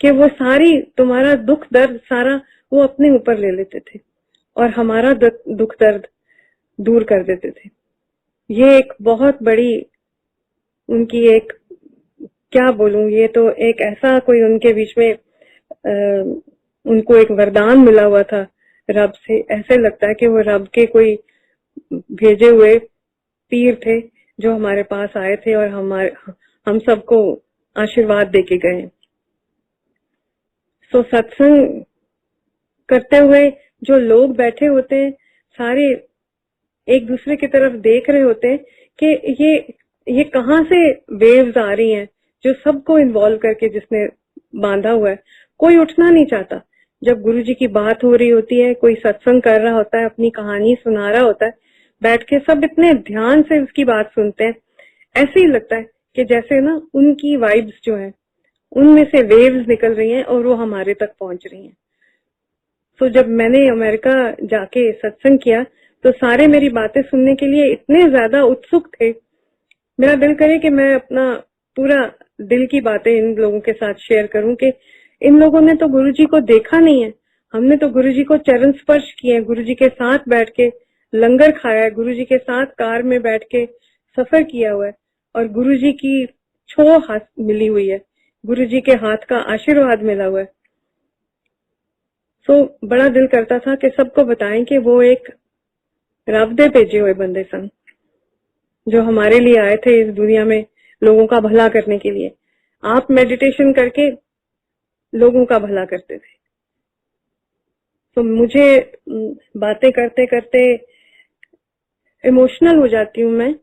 कि वो सारी तुम्हारा दुख दर्द सारा वो अपने ऊपर ले लेते थे और हमारा दुख दर्द दूर कर देते थे। ये एक बहुत बड़ी उनकी एक, क्या बोलूं, ये तो एक ऐसा कोई उनके बीच में उनको एक वरदान मिला हुआ था रब से। ऐसे लगता है कि वो रब के कोई भेजे हुए पीर थे जो हमारे पास आए थे और हम सबको आशीर्वाद देके गए। तो सत्संग करते हुए जो लोग बैठे होते हैं सारे एक दूसरे की तरफ देख रहे होते हैं कि ये कहाँ से वेव्स आ रही हैं जो सबको इन्वॉल्व करके जिसने बांधा हुआ है। कोई उठना नहीं चाहता। जब गुरुजी की बात हो रही होती है, कोई सत्संग कर रहा होता है, अपनी कहानी सुना रहा होता है, बैठ के सब इतने ध्यान से उसकी बात सुनते हैं। ऐसे ही लगता है कि जैसे ना उनकी वाइब्स जो है उनमें से वेव्स निकल रही हैं और वो हमारे तक पहुंच रही हैं। तो जब मैंने अमेरिका जाके सत्संग किया तो सारे मेरी बातें सुनने के लिए इतने ज्यादा उत्सुक थे। मेरा दिल करे कि मैं अपना पूरा दिल की बातें इन लोगों के साथ शेयर करूं कि इन लोगों ने तो गुरुजी को देखा नहीं है, हमने तो गुरुजी को चरण स्पर्श किए, गुरुजी के साथ बैठ के लंगर खाया है, गुरुजी के साथ कार में बैठ के सफर किया हुआ है और गुरुजी की छो हाथ मिली हुई है, गुरुजी के हाथ का आशीर्वाद मिला हुआ है। तो बड़ा दिल करता था कि सबको बताएं कि वो एक रब दे भेजे हुए बंदे सन जो हमारे लिए आए थे इस दुनिया में लोगों का भला करने के लिए। आप मेडिटेशन करके लोगों का भला करते थे। तो मुझे बातें करते करते इमोशनल हो जाती हूँ मैं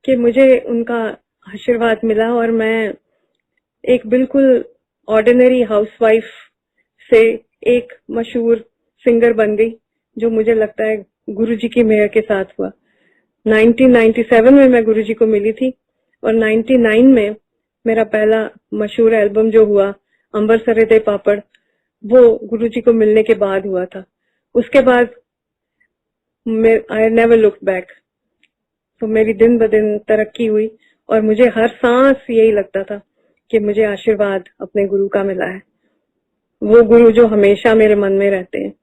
कि मुझे उनका आशीर्वाद मिला और मैं एक बिल्कुल ऑर्डिनरी हाउसवाइफ से एक मशहूर सिंगर बन गई, जो मुझे लगता है गुरुजी की मेहर के साथ हुआ। 1997 में मैं गुरुजी को मिली थी और 99 में मेरा पहला मशहूर एल्बम जो हुआ अंबर सरे दे पापड़, वो गुरुजी को मिलने के बाद हुआ था। उसके बाद आई नेवर लुक्ड बैक। तो मेरी दिन ब दिन तरक्की हुई और मुझे हर सांस यही लगता था कि मुझे आशीर्वाद अपने गुरु का मिला है, वो गुरु जो हमेशा मेरे मन में रहते हैं।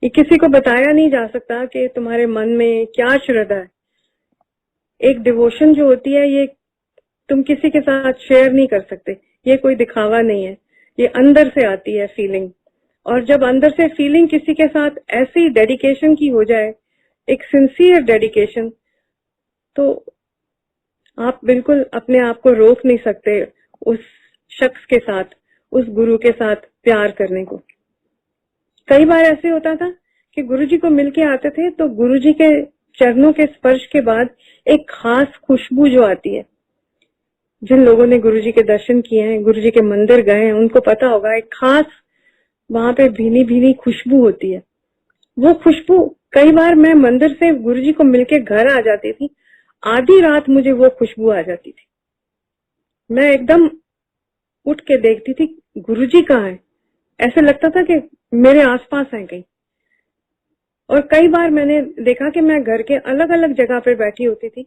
ये किसी को बताया नहीं जा सकता कि तुम्हारे मन में क्या श्रद्धा है। एक डिवोशन जो होती है ये तुम किसी के साथ शेयर नहीं कर सकते, ये कोई दिखावा नहीं है, ये अंदर से आती है फीलिंग। और जब अंदर से फीलिंग किसी के साथ ऐसी डेडिकेशन की हो जाए, एक सिंसियर डेडिकेशन, तो आप बिल्कुल अपने आप को रोक नहीं सकते उस शख्स के साथ, उस गुरु के साथ प्यार करने को। कई बार ऐसे होता था कि गुरुजी को मिलके आते थे तो गुरुजी के चरणों के स्पर्श के बाद एक खास खुशबू जो आती है, जिन लोगों ने गुरुजी के दर्शन किए हैं, गुरुजी के मंदिर गए हैं, उनको पता होगा, एक खास वहां पे भीनी भीनी खुशबू होती है। वो खुशबू, कई बार मैं मंदिर से गुरुजी को मिलके घर आ जाती थी, आधी रात मुझे वो खुशबू आ जाती थी, मैं एकदम उठ के देखती थी गुरुजी कहाँ है, ऐसे लगता था कि मेरे आसपास हैं कहीं। और कई बार मैंने देखा कि मैं घर के अलग अलग जगह पे बैठी होती थी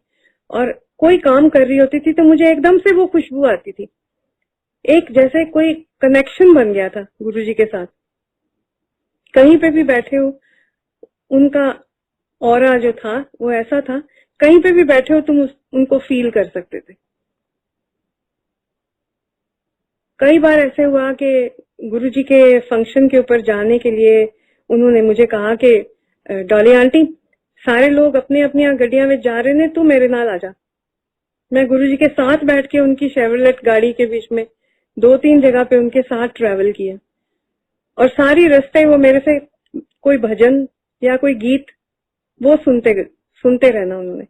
और कोई काम कर रही होती थी तो मुझे एकदम से वो खुशबू आती थी, एक जैसे कोई कनेक्शन बन गया था गुरुजी के साथ। कहीं पे भी बैठे हो, उनका ऑरा जो था वो ऐसा था, कहीं पे भी बैठे हो तुम उनको फील कर सकते थे। कई बार ऐसे हुआ कि गुरुजी के फंक्शन के ऊपर जाने के लिए उन्होंने मुझे कहा कि डॉली आंटी, सारे लोग अपनी अपनी गड्डियां में जा रहे ने, तू मेरे नाल आ जा। मैं गुरुजी के साथ बैठ के उनकी शेवरलेट गाड़ी के बीच में 2-3 जगह पे उनके साथ ट्रैवल किया और सारी रास्ते वो मेरे से कोई भजन या कोई गीत वो सुनते रहना उन्होंने।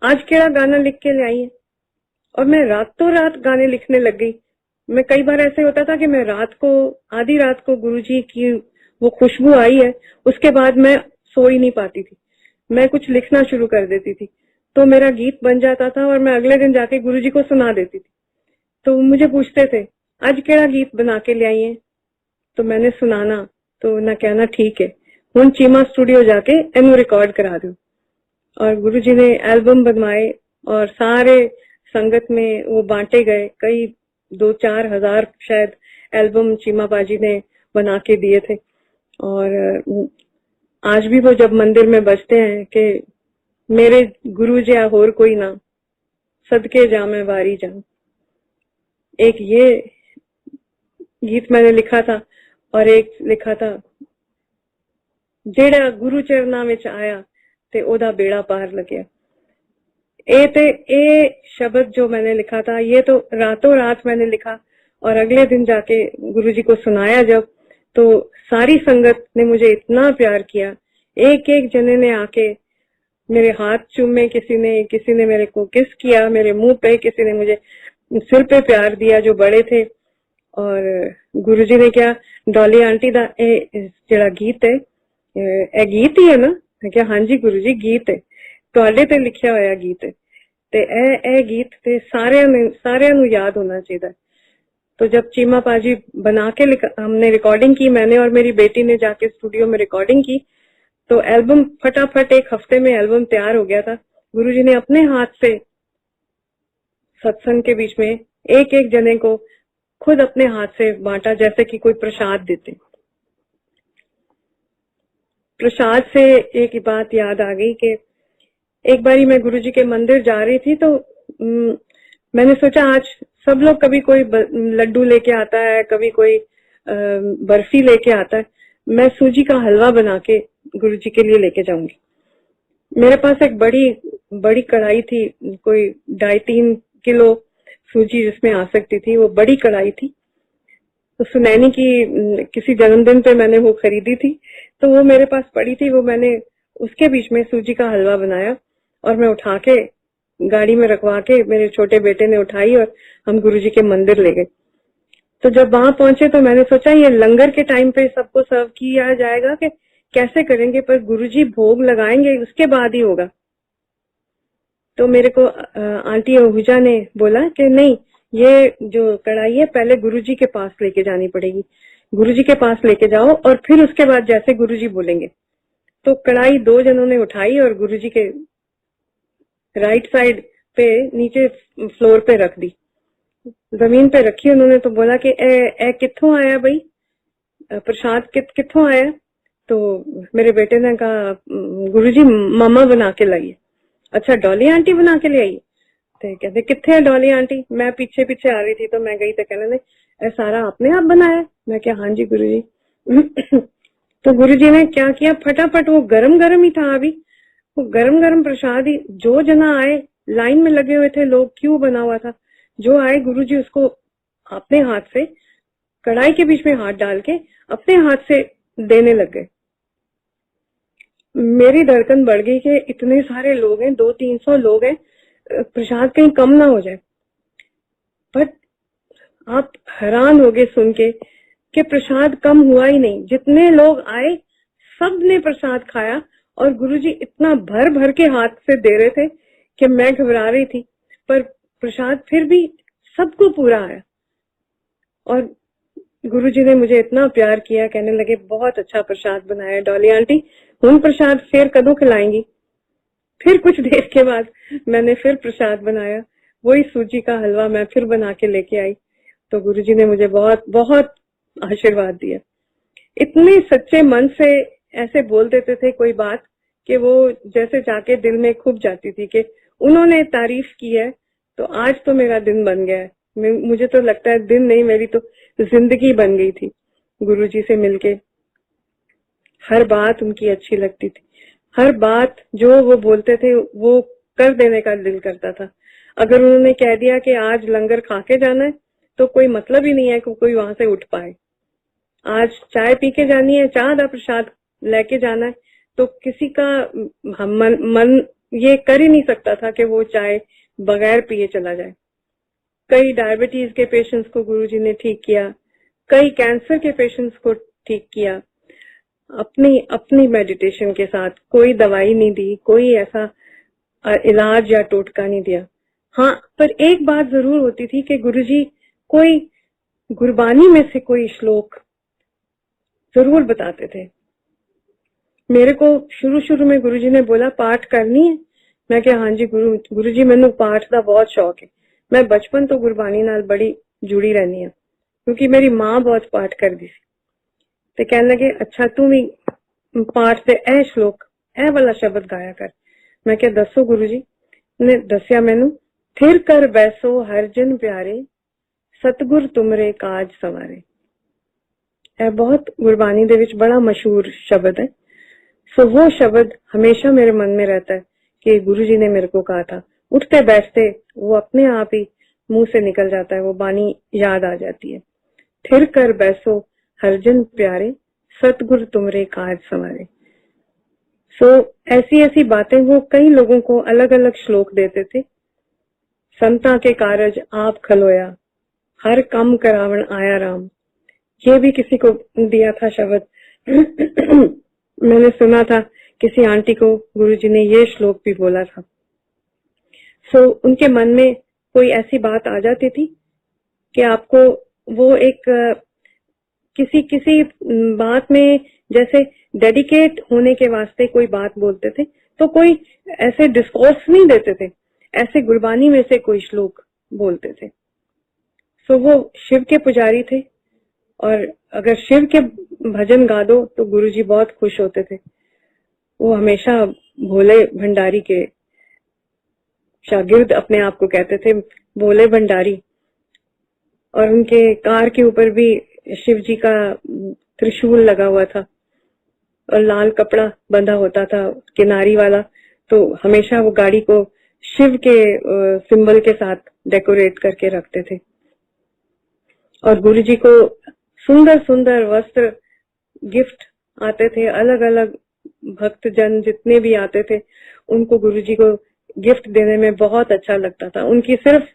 आज केड़ा गाना लिख के ले आई है, और मैं रातों रात गाने लिखने लग गई। मैं कई बार ऐसे होता था कि मैं आधी रात को गुरुजी की वो खुशबू आई है, उसके बाद मैं सो ही नहीं पाती थी, मैं कुछ लिखना शुरू कर देती थी, तो मेरा गीत बन जाता था और मैं अगले दिन जाके गुरुजी को सुना देती थी। तो मुझे पूछते थे आज केड़ा गीत बना के ले आई है, तो मैंने सुनाना तो ना कहना ठीक है, हुन चीमा स्टूडियो जाके एनू रिकॉर्ड करा दो। और गुरुजी ने एल्बम बनवाए और सारे संगत में वो बांटे गए, कई 2-4 हजार शायद एल्बम चीमा बाजी ने बना के दिए थे। और आज भी वो जब मंदिर में बजते हैं कि मेरे गुरु जी होर कोई ना, सदके जा मैं वारी जा, एक ये गीत मैंने लिखा था। और एक लिखा था, जेड़ा गुरु चरना विच आया ते ओदा बेड़ा पार लग्या। ए शब्द जो मैंने लिखा था, ये तो रातों रात मैंने लिखा और अगले दिन जाके गुरुजी को सुनाया जब, तो सारी संगत ने मुझे इतना प्यार किया। एक एक जने ने आके मेरे हाथ चूमे, किसी ने मेरे को किस किया मेरे मुंह पे, किसी ने मुझे सिर पे प्यार दिया जो बड़े थे। और गुरुजी ने क्या, डॉली आंटी दा जेड़ा गीत है, ए गीत ही है ना? मैं क्या हाँ जी गुरुजी गीत है, तुहाडे ते लिखिया होया गीत है, ते ए गीत ते सारियां नू याद होना चाहिए। तो जब चीमा पाजी बना के हमने रिकॉर्डिंग की, मैंने और मेरी बेटी ने जाके स्टूडियो में रिकॉर्डिंग की, तो एल्बम फटाफट 1 हफ्ते में एल्बम तैयार हो गया था। गुरुजी ने अपने हाथ से सत्संग के बीच में एक एक जने को खुद अपने हाथ से बांटा, जैसे कि कोई प्रसाद देते। प्रसाद से एक बात याद आ गई कि एक बारी मैं गुरुजी के मंदिर जा रही थी, तो मैंने सोचा आज सब लोग, कभी कोई लड्डू लेके आता है, कभी कोई बर्फी लेके आता है, मैं सूजी का हलवा बना के गुरुजी के लिए लेके जाऊंगी। मेरे पास एक बड़ी कढ़ाई थी, कोई 2.5-3 किलो सूजी जिसमें आ सकती थी, वो बड़ी कढ़ाई थी। तो सुनैनी की किसी जन्मदिन पे मैंने वो खरीदी थी, तो वो मेरे पास पड़ी थी, वो मैंने उसके बीच में सूजी का हलवा बनाया और मैं उठा के गाड़ी में रखवा के मेरे छोटे बेटे ने उठाई और हम गुरुजी के मंदिर ले गए। तो जब वहां पहुंचे तो मैंने सोचा ये लंगर के टाइम पे सबको सर्व किया जाएगा कि कैसे करेंगे, पर गुरुजी भोग लगाएंगे उसके बाद ही होगा। तो मेरे को आंटी आहूजा ने बोला कि नहीं, ये जो कढ़ाई है पहले गुरुजी के पास लेके जानी पड़ेगी, गुरुजी के पास लेके जाओ और फिर उसके बाद जैसे गुरुजी बोलेंगे। तो कढ़ाई 2 जनों ने उठाई और गुरुजी के राइट साइड पे नीचे फ्लोर पे रख दी, जमीन पे रखी उन्होंने। तो बोला कि ए कित्थों आया भाई प्रसाद, कित्थों आया? तो मेरे बेटे ने कहा गुरुजी मामा बना के लाइए। अच्छा डॉली आंटी बना के ले आई। तो कहते कितने है डॉली आंटी। मैं पीछे पीछे आ रही थी तो मैं गई तो कहने ने सारा आपने आप बनाया। मैं क्या हाँ जी गुरुजी। तो गुरुजी ने क्या किया, फटाफट वो गरम गरम ही था अभी, वो गरम गरम प्रसाद ही, जो जना आए लाइन में लगे हुए थे लोग, क्यों बना हुआ था, जो आए गुरुजी उसको अपने हाथ से कढ़ाई के बीच में हाथ डाल के अपने हाथ से देने लग गए। मेरी धड़कन बढ़ गई कि इतने सारे लोग हैं, 200-300 लोग हैं, प्रसाद कहीं कम ना हो जाए। बट आप हैरान होगे सुन के कि प्रसाद कम हुआ ही नहीं। जितने लोग आए सब ने प्रसाद खाया और गुरुजी इतना भर भर के हाथ से दे रहे थे कि मैं घबरा रही थी, पर प्रसाद फिर भी सबको पूरा आया। और गुरुजी ने मुझे इतना प्यार किया, कहने लगे बहुत अच्छा प्रसाद बनाया डॉली आंटी, हम प्रसाद फिर कदों खिलाएंगी। फिर कुछ देर के बाद मैंने फिर प्रसाद बनाया, वही सूजी का हलवा मैं फिर बना के लेके आई। तो गुरुजी ने मुझे बहुत बहुत आशीर्वाद दिया। इतने सच्चे मन से ऐसे बोल देते थे कोई बात कि वो जैसे जाके दिल में खुब जाती थी कि उन्होंने तारीफ की है तो आज तो मेरा दिन बन गया है। मुझे तो लगता है दिन नहीं, मेरी तो जिंदगी बन गई थी गुरुजी से मिलके। हर बात उनकी अच्छी लगती थी, हर बात जो वो बोलते थे वो कर देने का दिल करता था। अगर उन्होंने कह दिया कि आज लंगर खा के जाना है तो कोई मतलब ही नहीं है कि कोई वहां से उठ पाए। आज चाय पी के जानी है, चाय दा प्रसाद लेके जाना है, तो किसी का मन ये कर ही नहीं सकता था कि वो चाय बगैर पिए चला जाए। कई डायबिटीज के पेशेंट्स को गुरुजी ने ठीक किया, कई कैंसर के पेशेंट्स को ठीक किया, अपनी अपनी मेडिटेशन के साथ। कोई दवाई नहीं दी, कोई ऐसा इलाज या टोटका नहीं दिया। हाँ, पर एक बात जरूर होती थी कि गुरुजी कोई गुरबानी में से कोई श्लोक जरूर बताते थे। मेरे को शुरू शुरू में गुरुजी ने बोला पाठ करनी है। मैं क्या हाँ जी गुरुजी मैनू पाठ का बहुत शौक है। मैं बचपन तो गुरबानी नाल बड़ी जुड़ी रहनी है क्योंकि मेरी माँ बहुत पाठ करती सी। तो कहने लगे अच्छा तू भी पाठ से ए श्लोक ए वाला शब्द गाया कर। मैं क्या दसो गुरुजी। ने दसिया मैनू, थिर कर बैसो हर जन प्यारे, सतगुर तुमरे काज सवारे। यह बहुत गुरबानी दे विच बड़ा मशहूर शब्द है। सो वो शब्द हमेशा मेरे मन में रहता है कि गुरुजी ने मेरे को कहा था। उठते बैठते वो अपने आप ही मुंह से निकल जाता है, वो बानी याद आ जाती है। थिर कर बैसो हरजन प्यारे, सतगुर तुमरे काज सवारे। सो ऐसी ऐसी बातें वो कई लोगों को अलग अलग श्लोक देते थे। संता के कारज आप खलोया, हर कम करावण आया राम। ये भी किसी को दिया था शब्द। मैंने सुना था किसी आंटी को गुरुजी ने ये श्लोक भी बोला था। सो उनके मन में कोई ऐसी बात आ जाती थी कि आपको वो एक किसी किसी बात में जैसे डेडिकेट होने के वास्ते कोई बात बोलते थे, तो कोई ऐसे डिस्कोर्स नहीं देते थे, ऐसे गुरबानी में से कोई श्लोक बोलते थे। सो वो शिव के पुजारी थे और अगर शिव के भजन गा दो तो गुरुजी बहुत खुश होते थे। वो हमेशा भोले भंडारी के शागिर्द अपने आप को कहते थे, भोले भंडारी। और उनके कार के ऊपर भी शिव जी का त्रिशूल लगा हुआ था और लाल कपड़ा बंधा होता था किनारी वाला, तो हमेशा वो गाड़ी को शिव के सिंबल के साथ डेकोरेट करके रखते थे। और गुरुजी को सुंदर सुंदर वस्त्र गिफ्ट आते थे, अलग अलग भक्त जन जितने भी आते थे उनको गुरुजी को गिफ्ट देने में बहुत अच्छा लगता था। उनकी सिर्फ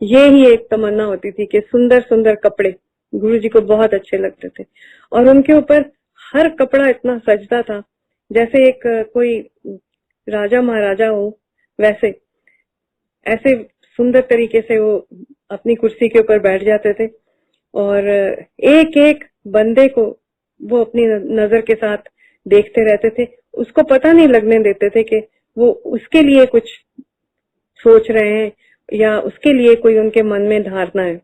ये ही एक तमन्ना होती थी कि सुंदर सुंदर कपड़े गुरुजी को बहुत अच्छे लगते थे। और उनके ऊपर हर कपड़ा इतना सजता था जैसे एक कोई राजा महाराजा हो, वैसे ऐसे सुंदर तरीके से वो अपनी कुर्सी के ऊपर बैठ जाते थे और एक एक बंदे को वो अपनी नजर के साथ देखते रहते थे। उसको पता नहीं लगने देते थे कि वो उसके लिए कुछ सोच रहे हैं या उसके लिए कोई उनके मन में धारणा है,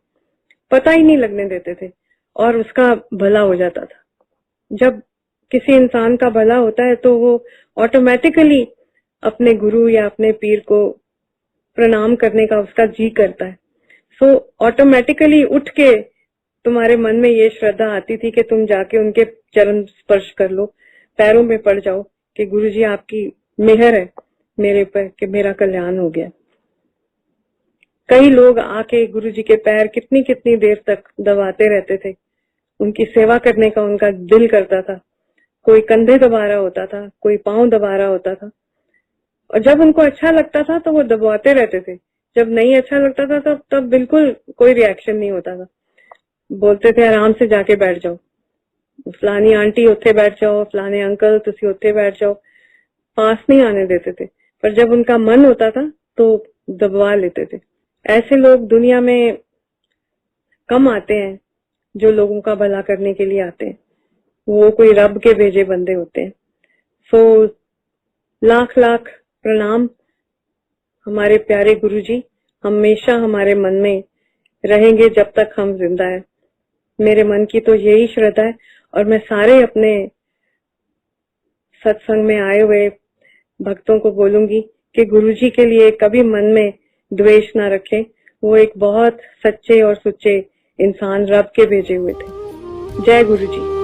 पता ही नहीं लगने देते थे और उसका भला हो जाता था। जब किसी इंसान का भला होता है तो वो ऑटोमेटिकली अपने गुरु या अपने पीर को प्रणाम करने का उसका जी करता है। सो ऑटोमेटिकली उठ के तुम्हारे मन में ये श्रद्धा आती थी कि तुम जाके उनके चरण स्पर्श कर लो, पैरों में पड़ जाओ कि गुरुजी आपकी मेहर है मेरे पर कि मेरा कल्याण हो गया। कई लोग आके गुरुजी के पैर कितनी कितनी देर तक दबाते रहते थे, उनकी सेवा करने का उनका दिल करता था। कोई कंधे दबा रहा होता था, कोई पांव दबा रहा होता था, और जब उनको अच्छा लगता था तो वो दबाते रहते थे, जब नहीं अच्छा लगता था तब बिल्कुल कोई रिएक्शन नहीं होता था। बोलते थे आराम से जाके बैठ जाओ, फलानी आंटी उत्थे बैठ जाओ, फलाने अंकल तुसी उत्थे बैठ जाओ, पास नहीं आने देते थे। पर जब उनका मन होता था तो दबवा लेते थे। ऐसे लोग दुनिया में कम आते हैं जो लोगों का भला करने के लिए आते हैं, वो कोई रब के भेजे बंदे होते हैं। सो लाख लाख प्रणाम हमारे प्यारे गुरुजी, हमेशा हमारे मन में रहेंगे जब तक हम जिंदा है। मेरे मन की तो यही श्रद्धा है, और मैं सारे अपने सत्संग में आए हुए भक्तों को बोलूंगी कि गुरुजी के लिए कभी मन में द्वेष ना रखें। वो एक बहुत सच्चे और सुच्चे इंसान रब के भेजे हुए थे। जय गुरुजी।